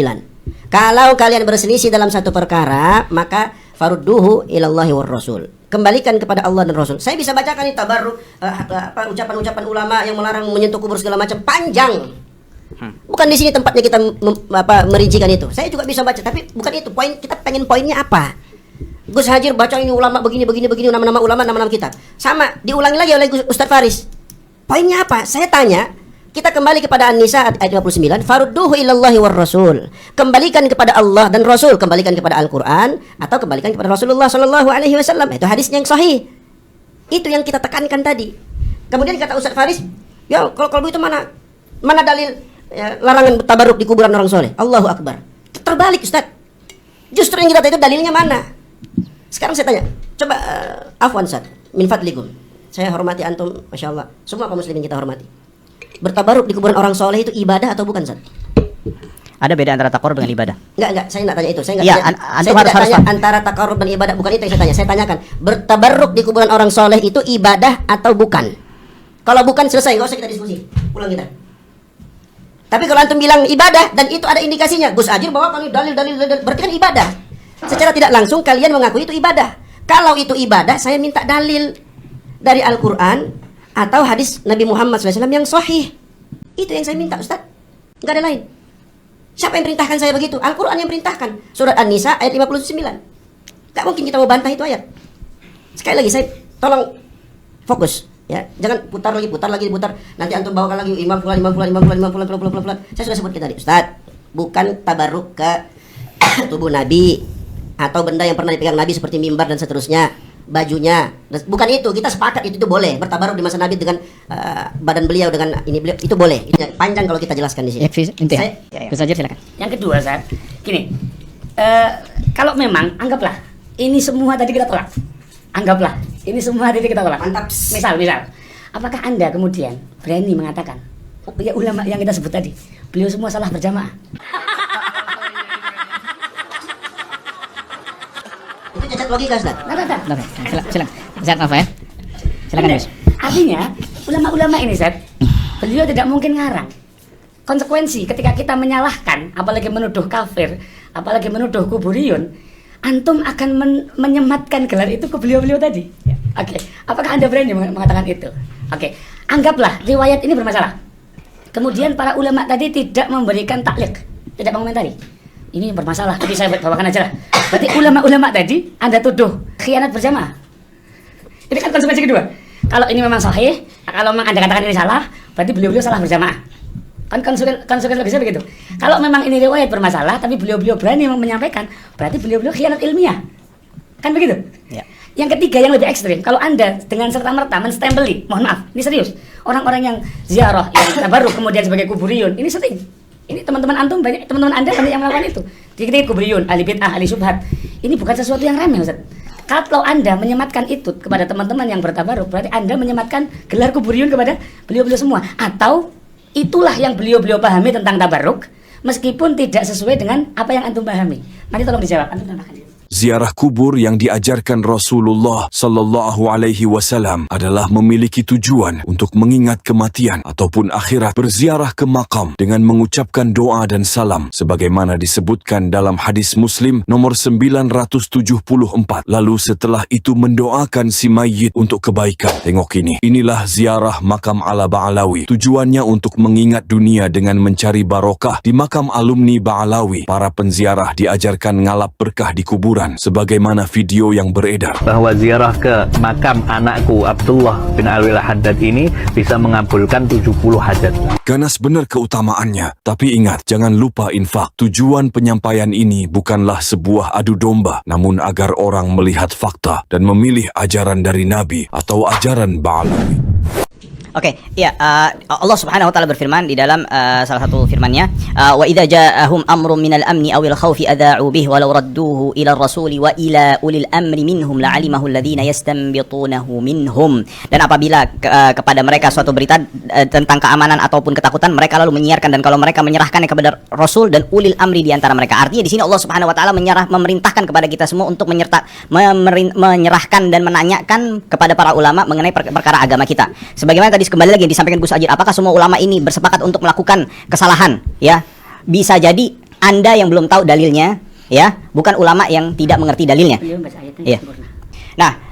Speaker 13: Kalau kalian berselisih dalam satu perkara, maka farudduhu ilallahi war Rasul. Kembalikan kepada Allah dan Rasul. Saya bisa bacakan ini tabarruk ucapan-ucapan ulama yang melarang menyentuh kubur segala macam, panjang. Bukan di sini tempatnya kita merincikan itu. Saya juga bisa baca, tapi bukan itu poin. Kita pengen poinnya apa? Gus Hajir baca ini ulama begini nama-nama ulama, nama-nama kitab. Sama diulangi lagi oleh Ustaz Faris. Poinnya apa? Saya tanya, kita kembali kepada An-Nisa ayat 59, farudduhu ilallahi war Rasul. Kembalikan kepada Allah dan Rasul, kembalikan kepada Al-Qur'an atau kembalikan kepada Rasulullah sallallahu alaihi wasallam. Itu hadisnya yang sahih. Itu yang kita tekankan tadi. Kemudian kata Ustaz Faris, ya kalau itu mana dalil ya, larangan tabarruk di kuburan orang soleh? Allahu Akbar. Terbalik Ustaz. Justru yang kita tahu itu dalilnya mana? Sekarang saya tanya, coba afwan Ustaz, min fadlikum. Saya hormati antum, Masya Allah. Semua kaum muslimin kita hormati. Bertabaruk di kuburan orang soleh itu ibadah atau bukan Ustaz?
Speaker 14: Ada beda antara takarrub dengan ibadah?
Speaker 13: Enggak, saya enggak tanya itu. Saya enggak
Speaker 14: ya,
Speaker 13: tanya.
Speaker 14: Saya tidak tanya
Speaker 13: antara takarrub dan ibadah, bukan itu yang saya tanya. Saya tanyakan, bertabaruk di kuburan orang soleh itu ibadah atau bukan? Kalau bukan selesai, enggak usah kita diskusi. Pulang kita. Tapi kalau antum bilang ibadah dan itu ada indikasinya, Gus Ajir bahwa kalau dalil, berarti kan ibadah. Secara tidak langsung kalian mengakui itu ibadah. Kalau itu ibadah, saya minta dalil dari Al-Quran atau hadis Nabi Muhammad SAW yang sahih. Itu yang saya minta Ustaz. Enggak ada lain. Siapa yang perintahkan saya begitu? Al-Quran yang perintahkan. Surat An-Nisa ayat 59. Gak mungkin kita mau bantah itu ayat. Sekali lagi saya tolong fokus. Ya, jangan putar lagi. Nanti antum bawakan lagi imam fulan. Saya sudah sebutkan tadi, Ustaz. Bukan tabarruk ke tubuh Nabi atau benda yang pernah dipegang Nabi seperti mimbar dan seterusnya, bajunya. Bukan itu, kita sepakat itu boleh. Bertabaruk di masa Nabi dengan badan beliau, dengan ini beliau, itu boleh. Itu panjang kalau kita jelaskan di sini.
Speaker 14: Bisa aja silakan.
Speaker 9: Yang kedua, Ustaz, gini. Kalau memang anggaplah ini semua tadi kita tolak. Anggaplah Ini semua titik kita tolak. Mantap. Misal, apakah Anda kemudian berani mengatakan, ya ulama yang kita sebut tadi, beliau semua salah berjamaah?
Speaker 13: Itu cacat logika, Ustaz.
Speaker 14: Silakan apa ya? Silakan Gus.
Speaker 9: Artinya, ulama-ulama ini, Zat, beliau tidak mungkin ngarang. Konsekuensi ketika kita menyalahkan, apalagi menuduh kafir, apalagi menuduh kuburiyun, antum akan menyematkan gelar itu ke beliau-beliau tadi. Oke, apakah Anda berani mengatakan itu? Oke, anggaplah riwayat ini bermasalah. Kemudian para ulama tadi tidak memberikan taklid, tidak mengomentari. Ini bermasalah, tapi saya bawakan aja lah. Berarti ulama-ulama tadi Anda tuduh khianat berjamaah. Ini kan konsekuensi kedua. Kalau ini memang sahih, kalau memang Anda katakan ini salah, berarti beliau-beliau salah berjamaah. Kan konsekuensi logisnya begitu. Kalau memang ini riwayat bermasalah, tapi beliau-beliau berani menyampaikan, berarti beliau-beliau khianat ilmiah. Kan begitu?
Speaker 14: Ya.
Speaker 9: Yang ketiga yang lebih ekstrim, kalau Anda dengan serta-merta menstempeli, mohon maaf, ini serius, orang-orang yang ziarah, yang tabarruk kemudian sebagai kuburiyun, ini sering. Ini teman-teman antum banyak, teman-teman Anda banyak yang melakukan itu. Dikit-dikit kuburiyun, ahli bid'ah, ahli syubhat. Ini bukan sesuatu yang remeh, Ustaz. Kalau Anda menyematkan itu kepada teman-teman yang bertabaruk, berarti Anda menyematkan gelar kuburiyun kepada beliau-beliau semua. Atau itulah yang beliau-beliau pahami tentang tabaruk, meskipun tidak sesuai dengan apa yang antum pahami. Nanti tolong dijawab. Antum tambahkan.
Speaker 3: Ziarah kubur yang diajarkan Rasulullah sallallahu alaihi wasallam adalah memiliki tujuan untuk mengingat kematian ataupun akhirat. Berziarah ke makam dengan mengucapkan doa dan salam sebagaimana disebutkan dalam hadis Muslim nomor 974. Lalu setelah itu mendoakan si mayit untuk kebaikan. Tengok ini. Inilah ziarah makam ala Ba'alawi. Tujuannya untuk mengingat dunia dengan mencari barokah. Di makam alumni Ba'alawi, para penziarah diajarkan ngalap berkah di kuburan sebagaimana video yang beredar
Speaker 20: bahwa ziarah ke makam anakku Abdullah bin Alwi Al-Haddad ini bisa mengabulkan 70 hajat.
Speaker 3: Ganas benar keutamaannya, tapi ingat jangan lupa infak. Tujuan penyampaian ini bukanlah sebuah adu domba, namun agar orang melihat fakta dan memilih ajaran dari Nabi atau ajaran Ba'alawi.
Speaker 14: Oke, ya Allah Subhanahu wa taala berfirman di dalam salah satu firman-Nya, wa idza ja'ahum amrun minal amni awil khaufi adha'u bih walau radduhu ila ar-rasuli wa ila ulil amri minhum la'alimahu alladhina yastanbitunahu minhum. Dan apabila kepada mereka suatu berita tentang keamanan ataupun ketakutan, mereka lalu menyiarkan, dan kalau mereka menyerahkannya kepada Rasul dan ulil amri di antara mereka. Artinya di sini Allah Subhanahu wa taala memerintahkan kepada kita semua untuk menyerahkan dan menanyakan kepada para ulama mengenai perkara agama kita. Sebagaimana tadi kembali lagi yang disampaikan Gus Ajir, apakah semua ulama ini bersepakat untuk melakukan kesalahan? Ya, bisa jadi Anda yang belum tahu dalilnya, ya, bukan ulama yang tidak mengerti dalilnya. Ya. Nah,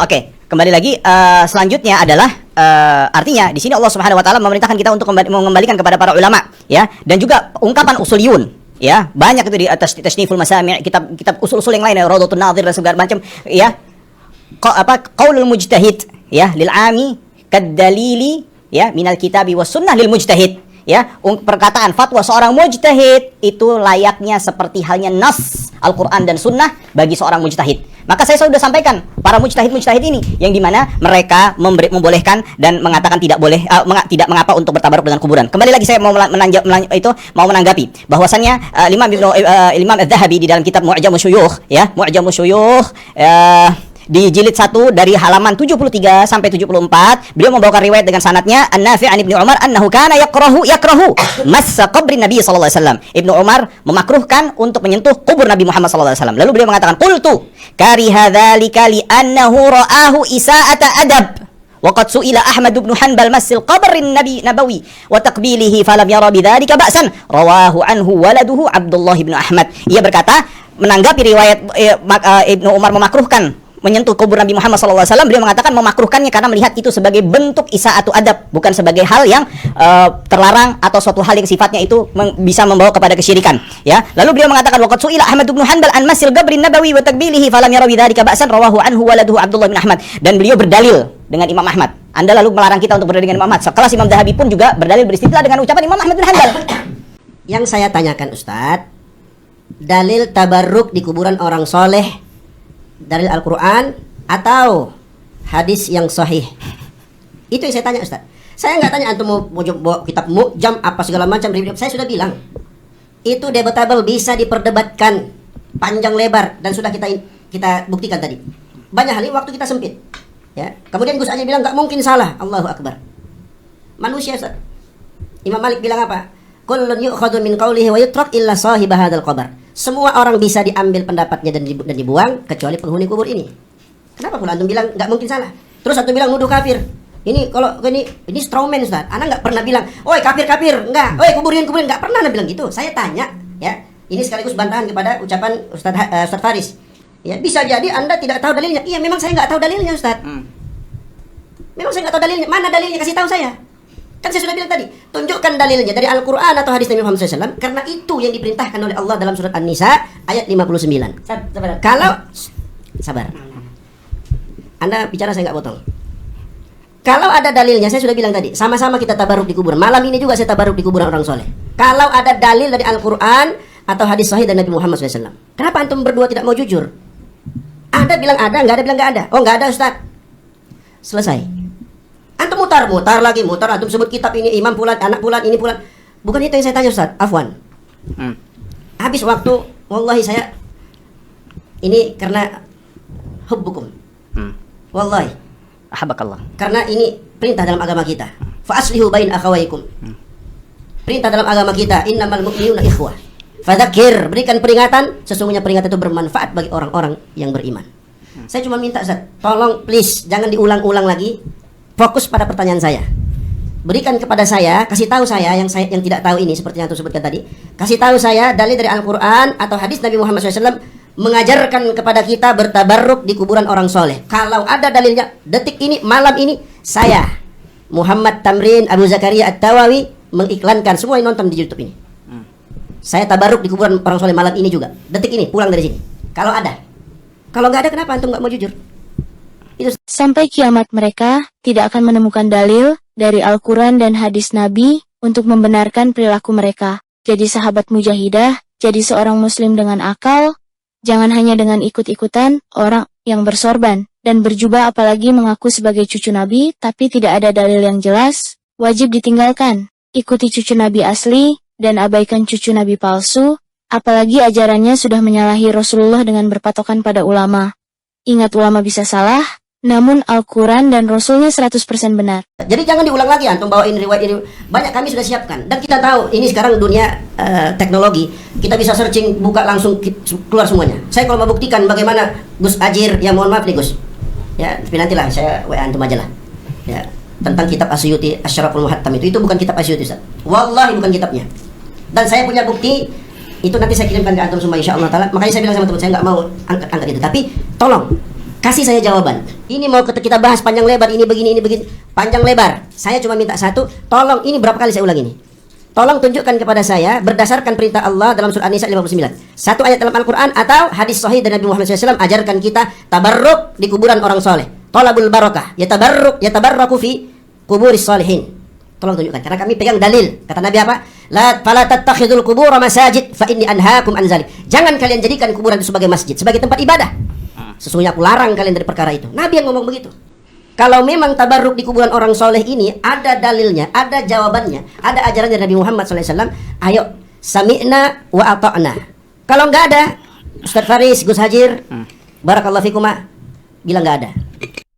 Speaker 14: oke, kembali lagi selanjutnya adalah artinya di sini Allah Subhanahu wa taala memerintahkan kita untuk mengembalikan kepada para ulama, ya, dan juga ungkapan usuliyun. Ya, banyak itu di atas Tasniful Masami', kitab usul-usul yang lain, Rawdatun Nadhir dan segala macam, ya. Qaulul mujtahid, ya, lil 'ami kadalili, ya, minal kitabi was sunnah lil mujtahid, ya, perkataan fatwa seorang mujtahid itu layaknya seperti halnya nas Al-Quran dan sunnah bagi seorang mujtahid. Maka saya sudah sampaikan para mujtahid ini yang dimana mereka membolehkan dan mengatakan tidak boleh, tidak mengapa untuk bertabaruk dengan kuburan. Kembali lagi saya mau menanggapi bahwasannya Imam Az-Zahabi di dalam kitab Mu'jamus Syuyukh, ya, Mu'jamus Syuyukh, di jilid 1 dari halaman 73 sampai 74, beliau membawakan riwayat dengan sanadnya An-Nafi' an Ibnu Umar annahu kana yakrahu massa qabri Nabi sallallahu alaihi wasallam. Ibnu Umar memakruhkan untuk menyentuh kubur Nabi Muhammad sallallahu alaihi wasallam. Lalu beliau mengatakan, qultu kariha dzalika li annahu ra'ahu isa'ata adab. Wa qad su'ila Ahmad bin Hanbal massil qabrin Nabi Nabawi wa taqbilihi falam yara bidzalika ba'san. Rawahu anhu waladuhu Abdullah bin Ahmad. Ia berkata, menanggapi riwayat Ibnu Umar memakruhkan menyentuh kubur Nabi Muhammad SAW, beliau mengatakan memakruhkannya karena melihat itu sebagai bentuk isa'atu adab, bukan sebagai hal yang terlarang atau suatu hal yang sifatnya itu bisa membawa kepada kesyirikan, ya. Lalu beliau mengatakan waqad su'ila Ahmad bin Hanbal an masil qabrin nabawi wa takbilihi falam yara bidzalika ba'san rawahu anhu waladuhu Abdullah bin Ahmad. Dan beliau berdalil dengan Imam Ahmad. Anda lalu melarang kita untuk berdalil dengan Imam Ahmad. Sekelas Imam Dhahabi pun juga berdalil beristidlal dengan ucapan Imam Ahmad bin Hanbal.
Speaker 13: Yang saya tanyakan Ustadz, dalil tabarruk di kuburan orang soleh dari Al-Quran atau hadis yang sahih? Itu yang saya tanya Ustaz. Saya nggak tanya antum mau kitab Mu'jam apa segala macam. Saya sudah bilang itu debatable, bisa diperdebatkan panjang lebar, dan sudah kita buktikan tadi banyak hal ini waktu kita sempit. Ya. Kemudian Gus Ajir bilang nggak mungkin salah. Allahu Akbar. Manusia, Ustaz. Imam Malik bilang apa? Kullun yu'khadhu min qawlihi wa yutrak illa sahibah hadzal qabr. Semua orang bisa diambil pendapatnya dan dibuang kecuali penghuni kubur ini. Kenapa pula antum bilang nggak mungkin salah? Terus antum bilang nuduh kafir. Ini kalau ini strawman, Ustaz. Ana nggak pernah bilang, "Oi kafir, enggak. Oi kuburin, enggak pernah ana bilang gitu. Saya tanya, ya. Ini sekaligus bantahan kepada ucapan Ustaz Faris. Ya, bisa jadi Anda tidak tahu dalilnya. Iya, memang saya nggak tahu dalilnya, Ustaz. Memang saya nggak tahu dalilnya. Mana dalilnya? Kasih tahu saya. Kan saya sudah bilang tadi, tunjukkan dalilnya dari Al-Quran atau hadis Nabi Muhammad SAW, karena itu yang diperintahkan oleh Allah dalam surat An-Nisa ayat 59. Sabar. Anda bicara saya nggak potong. Kalau ada dalilnya, saya sudah bilang tadi, sama-sama kita tabaruk di kuburan. Malam ini juga saya tabaruk di kuburan orang soleh. Kalau ada dalil dari Al-Quran atau hadis sahih dari Nabi Muhammad SAW, kenapa antum berdua tidak mau jujur? Ada bilang ada, nggak ada bilang nggak ada. Oh nggak ada, Ustaz. Selesai. Antum mutar lagi, antum sebut kitab ini, imam pulan, anak pulan, ini pulan. Bukan itu yang saya tanya, Ustaz. Afwan. Habis waktu, wallahi saya ini karena hubbukum. Wallahi.
Speaker 14: Ahabakallah.
Speaker 13: Karena ini perintah dalam agama kita. Fa aslihu bain akhawaykum. Perintah dalam agama kita, innamal mu'minuna ikhwah. Fadzakir, berikan peringatan, sesungguhnya peringatan itu bermanfaat bagi orang-orang yang beriman. Saya cuma minta, Ustaz, tolong please jangan diulang-ulang lagi. Fokus pada pertanyaan saya. Berikan kepada saya, kasih tahu saya yang tidak tahu ini seperti yang aku sebutkan tadi. Kasih tahu saya dalil dari Al-Qur'an atau hadis Nabi Muhammad SAW mengajarkan kepada kita bertabarruk di kuburan orang soleh. Kalau ada dalilnya, detik ini, malam ini, saya Muhammad Tamrin Abu Zakaria At-Tawawi mengiklankan, semua yang nonton di YouTube ini. Saya tabarruk di kuburan orang soleh malam ini juga. Detik ini, pulang dari sini. Kalau ada. Kalau nggak ada, kenapa antum nggak mau jujur?
Speaker 2: Sampai kiamat mereka tidak akan menemukan dalil dari Al-Quran dan hadis Nabi untuk membenarkan perilaku mereka. Jadi sahabat mujahidah, jadi seorang muslim dengan akal, jangan hanya dengan ikut-ikutan orang yang bersorban dan berjubah apalagi mengaku sebagai cucu Nabi tapi tidak ada dalil yang jelas, wajib ditinggalkan. Ikuti cucu Nabi asli dan abaikan cucu Nabi palsu, apalagi ajarannya sudah menyalahi Rasulullah dengan berpatokan pada ulama. Ingat ulama bisa salah, namun Al-Quran dan Rasulnya 100% benar.
Speaker 13: Jadi jangan diulang lagi, antum bawain riwayat ini. Banyak kami sudah siapkan. Dan kita tahu, ini sekarang dunia teknologi. Kita bisa searching, buka langsung keluar semuanya. Saya kalau mau buktikan bagaimana Gus Ajir, ya mohon maaf nih Gus. Ya, tapi nantilah saya WA antum aja lah. Ya, tentang kitab Asyuti, Asyraful Muhattam itu bukan kitab Asyuti, Ustaz. Wallahi bukan kitabnya. Dan saya punya bukti, itu nanti saya kirimkan ke antum semua insyaallah taala. Makanya saya bilang sama teman saya nggak mau angkat itu. Tapi tolong kasih saya jawaban. Ini mau kita bahas panjang lebar, ini begini, panjang lebar. Saya cuma minta satu, tolong ini berapa kali saya ulang ini. Tolong tunjukkan kepada saya berdasarkan perintah Allah dalam surah An-Nisa 59. Satu ayat dalam Al-Quran atau hadis sahih dari Nabi Muhammad SAW ajarkan kita tabarruk di kuburan orang soleh. Tolabul barakah, yatabarraku fi kuburis salihin. Tolong tunjukkan, karena kami pegang dalil. Kata Nabi apa? Fala tattakhidul qubura masajid fa inni anhaakum an dzalik. Jangan kalian jadikan kuburan itu sebagai masjid, sebagai tempat ibadah. Sesungguhnya aku larang kalian dari perkara itu. Nabi yang ngomong begitu. Kalau memang tabarruk di kuburan orang soleh ini ada dalilnya, ada jawabannya, ada ajaran dari Nabi Muhammad SAW, ayo sami'na wa ata'na. Kalau nggak ada, Ustaz Faris, Gus Hajir, barakallahu fikuma, bilang nggak ada.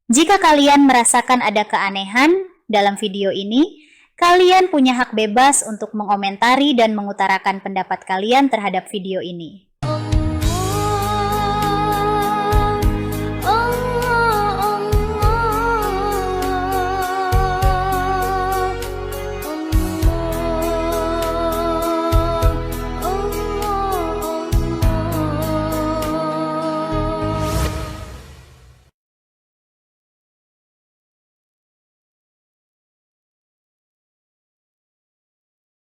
Speaker 21: Jika kalian merasakan ada keanehan dalam video ini, kalian punya hak bebas untuk mengomentari dan mengutarakan pendapat kalian terhadap video ini.